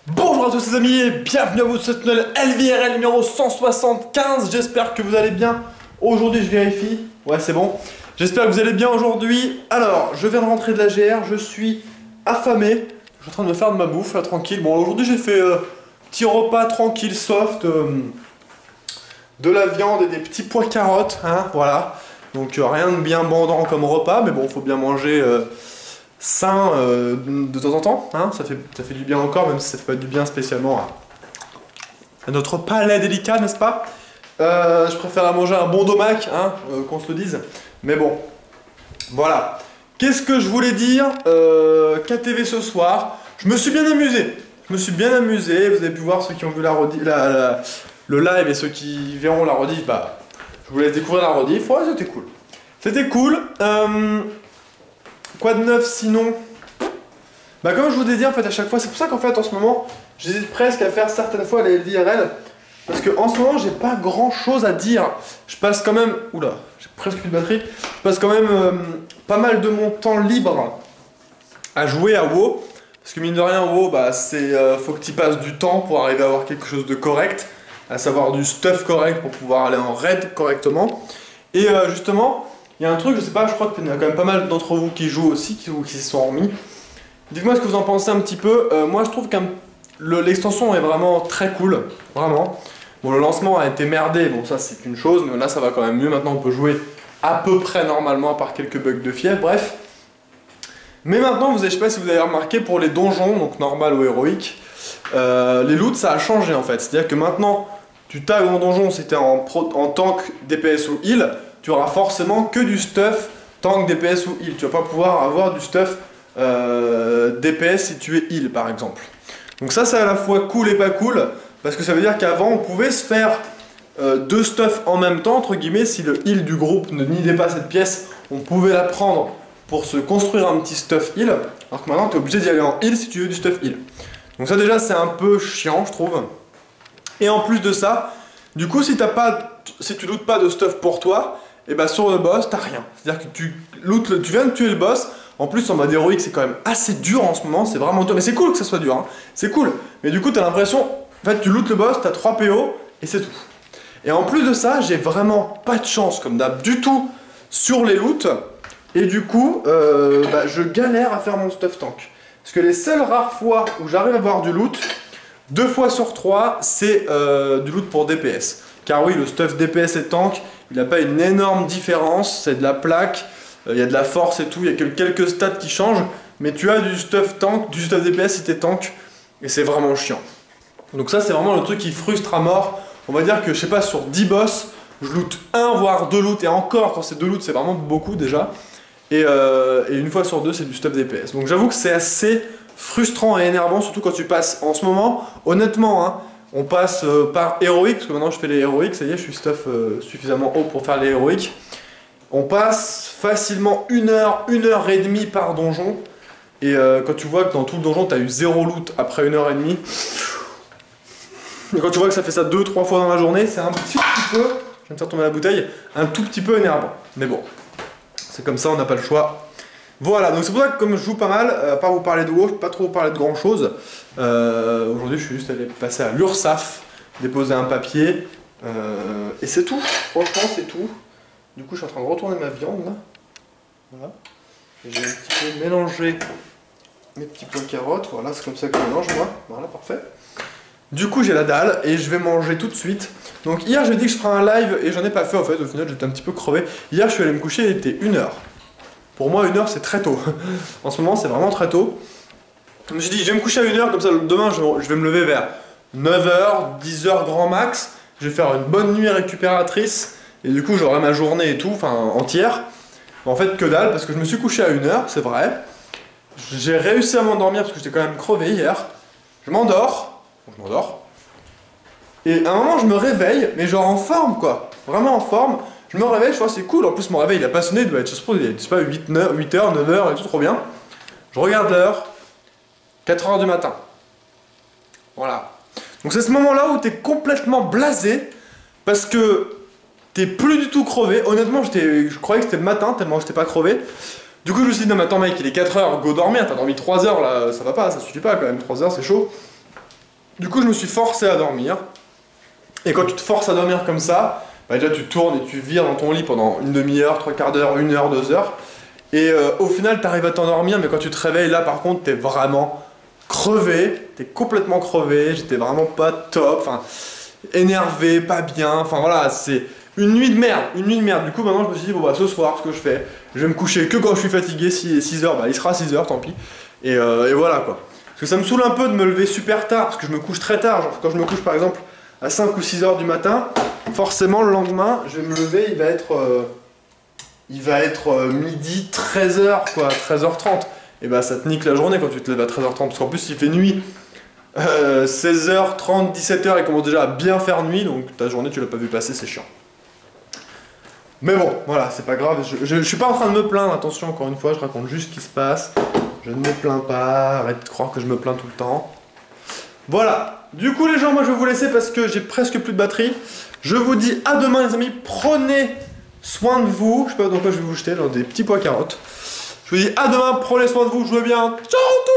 Bonjour à tous les amis et bienvenue à vous sur cette nouvelle LVRL numéro 175. J'espère que vous allez bien. Aujourd'hui je vérifie. Ouais c'est bon. J'espère que vous allez bien aujourd'hui. Alors je viens de rentrer de la GR, je suis affamé. Je suis en train de me faire de ma bouffe là tranquille. Bon aujourd'hui j'ai fait petit repas tranquille, soft. De la viande et des petits pois carottes. Hein, voilà. Donc rien de bien bandant comme repas. Mais bon faut bien manger... sain de temps en temps, hein, ça fait du bien encore, même si ça fait pas du bien spécialement à notre palais délicat, n'est-ce pas? Je préfère à manger un bon domac, hein, qu'on se le dise, mais bon, voilà. Qu'est-ce que je voulais dire? KTV ce soir, je me suis bien amusé, vous avez pu voir ceux qui ont vu le live et ceux qui verront la rediff, bah, je vous laisse découvrir la rediff, ouais, c'était cool. Quoi de neuf sinon? Bah comme je vous ai dit en fait à chaque fois, c'est pour ça qu'en fait en ce moment j'hésite presque à faire certaines fois les LVRL parce que en ce moment j'ai pas grand chose à dire. Je passe quand même, oula, j'ai presque plus de batterie, je passe quand même pas mal de mon temps libre à jouer à WoW parce que mine de rien WoW bah c'est faut que tu passes du temps pour arriver à avoir quelque chose de correct, à savoir du stuff correct pour pouvoir aller en raid correctement et justement il y a un truc, je sais pas, je crois qu'il y en a quand même pas mal d'entre vous qui jouent aussi, qui se sont remis. Dites-moi ce que vous en pensez un petit peu. Moi je trouve que l'extension est vraiment très cool, vraiment. Bon le lancement a été merdé, bon ça c'est une chose, mais là ça va quand même mieux. Maintenant on peut jouer à peu près normalement, à part quelques bugs de fièvre, bref. Mais maintenant, je sais pas si vous avez remarqué, pour les donjons, donc normal ou héroïque, les loots ça a changé en fait. C'est-à-dire que maintenant, tu tags en donjon, c'était en tank, DPS ou heal, tu auras forcément que du stuff tank, DPS ou heal. Tu vas pas pouvoir avoir du stuff DPS si tu es heal par exemple. Donc ça c'est à la fois cool et pas cool, parce que ça veut dire qu'avant on pouvait se faire deux stuff en même temps, entre guillemets, si le heal du groupe ne nidait pas cette pièce, on pouvait la prendre pour se construire un petit stuff heal, alors que maintenant tu es obligé d'y aller en heal si tu veux du stuff heal. Donc ça déjà c'est un peu chiant je trouve. Et en plus de ça, du coup si tu lootes pas de stuff pour toi, et bah sur le boss t'as rien. C'est-à-dire que tu viens de tuer le boss. En plus en mode héroïque c'est quand même assez dur en ce moment, c'est vraiment dur. Mais c'est cool que ça soit dur, hein. C'est cool. Mais du coup t'as l'impression, en fait tu lootes le boss, t'as 3 PO et c'est tout. Et en plus de ça, j'ai vraiment pas de chance comme d'hab du tout sur les loots. Et du coup, je galère à faire mon stuff tank. Parce que les seules rares fois où j'arrive à avoir du loot, 2 fois sur 3, c'est du loot pour DPS. Car oui, le stuff DPS et tank, il n'a pas une énorme différence, c'est de la plaque, il y a de la force et tout, il y a que quelques stats qui changent, mais tu as du stuff tank, du stuff DPS si t'es tank, et c'est vraiment chiant. Donc ça c'est vraiment le truc qui frustre à mort. On va dire que je sais pas, sur 10 boss, je loot 1 voire 2 loots, et encore quand c'est 2 loots c'est vraiment beaucoup déjà. Et une fois sur 2 c'est du stuff DPS. Donc j'avoue que c'est assez frustrant et énervant, surtout quand tu passes en ce moment, honnêtement, hein, on passe par héroïque, parce que maintenant je fais les héroïques, ça y est, je suis stuff suffisamment haut pour faire les héroïques. On passe facilement 1 heure, 1 heure et demie par donjon. Et quand tu vois que dans tout le donjon, tu as eu 0 loot après 1 heure et demie, et quand tu vois que ça fait ça 2-3 fois dans la journée, c'est un petit peu, je viens de faire tomber la bouteille, un tout petit peu énervant. Mais bon, c'est comme ça, on n'a pas le choix. Voilà, donc c'est pour ça que comme je joue pas mal, à part vous parler de WoW, je peux pas trop vous parler de grand chose. Aujourd'hui, je suis juste allé passer à l'URSSAF, déposer un papier, et c'est tout. Franchement, c'est tout. Du coup, je suis en train de retourner ma viande, là. Voilà. J'ai un petit peu mélangé mes petits pois carottes. Voilà, c'est comme ça que je mélange, moi. Voilà, parfait. Du coup, j'ai la dalle, et je vais manger tout de suite. Donc hier, j'ai dit que je ferais un live, et j'en ai pas fait, en fait. Au final, j'étais un petit peu crevé. Hier, je suis allé me coucher, il était 1 heure. Pour moi, 1 heure, c'est très tôt. En ce moment, c'est vraiment très tôt. Je me suis dit, je vais me coucher à 1 heure, comme ça, demain, je vais me lever vers 9h, 10h grand max. Je vais faire une bonne nuit récupératrice. Et du coup, j'aurai ma journée et tout, enfin, entière. En fait, que dalle, parce que je me suis couché à 1 heure, c'est vrai. J'ai réussi à m'endormir, parce que j'étais quand même crevé hier. Je m'endors. Et à un moment, je me réveille, mais genre en forme, quoi. Vraiment en forme. Je me réveille, je vois, c'est cool. En plus, mon réveil, il a pas sonné, il doit être, je sais pas, 8h, 9h et tout, trop bien. Je regarde l'heure, 4h du matin. Voilà. Donc c'est ce moment-là où t'es complètement blasé, parce que t'es plus du tout crevé. Honnêtement, je croyais que c'était le matin, tellement j'étais pas crevé. Du coup, je me suis dit, non mais attends mec, il est 4h, go dormir, t'as dormi 3 heures là, ça va pas, ça suffit pas quand même, 3 heures c'est chaud. Du coup, je me suis forcé à dormir. Et quand tu te forces à dormir comme ça, bah déjà tu tournes et tu vires dans ton lit pendant une demi-heure, trois quarts d'heure, une heure, 2 heures. Et au final, tu arrives à t'endormir, mais quand tu te réveilles, là par contre, t'es vraiment crevé. T'es complètement crevé. J'étais vraiment pas top. Enfin, énervé, pas bien. Enfin voilà, c'est une nuit de merde. Une nuit de merde. Du coup, maintenant, je me suis dit, bon bah ce soir, ce que je fais, je vais me coucher que quand je suis fatigué. Si 6 heures, bah il sera 6 heures, tant pis. Et voilà quoi. Parce que ça me saoule un peu de me lever super tard, parce que je me couche très tard. Genre quand je me couche par exemple à 5 ou 6 heures du matin, forcément le lendemain, je vais me lever, il va être midi, 13h quoi, 13h30. Et bah ça te nique la journée quand tu te lèves à 13h30, parce qu'en plus il fait nuit. 16h30, 17h, il commence déjà à bien faire nuit, donc ta journée tu l'as pas vu passer, c'est chiant. Mais bon, voilà, c'est pas grave, je suis pas en train de me plaindre, attention, encore une fois, je raconte juste ce qui se passe. Je ne me plains pas, arrête de croire que je me plains tout le temps. Voilà, du coup les gens, moi je vais vous laisser parce que j'ai presque plus de batterie. Je vous dis à demain les amis, prenez soin de vous. Je sais pas dans quoi je vais vous jeter, dans des petits pois carottes. Je vous dis à demain, prenez soin de vous, jouez bien. Ciao tout le monde.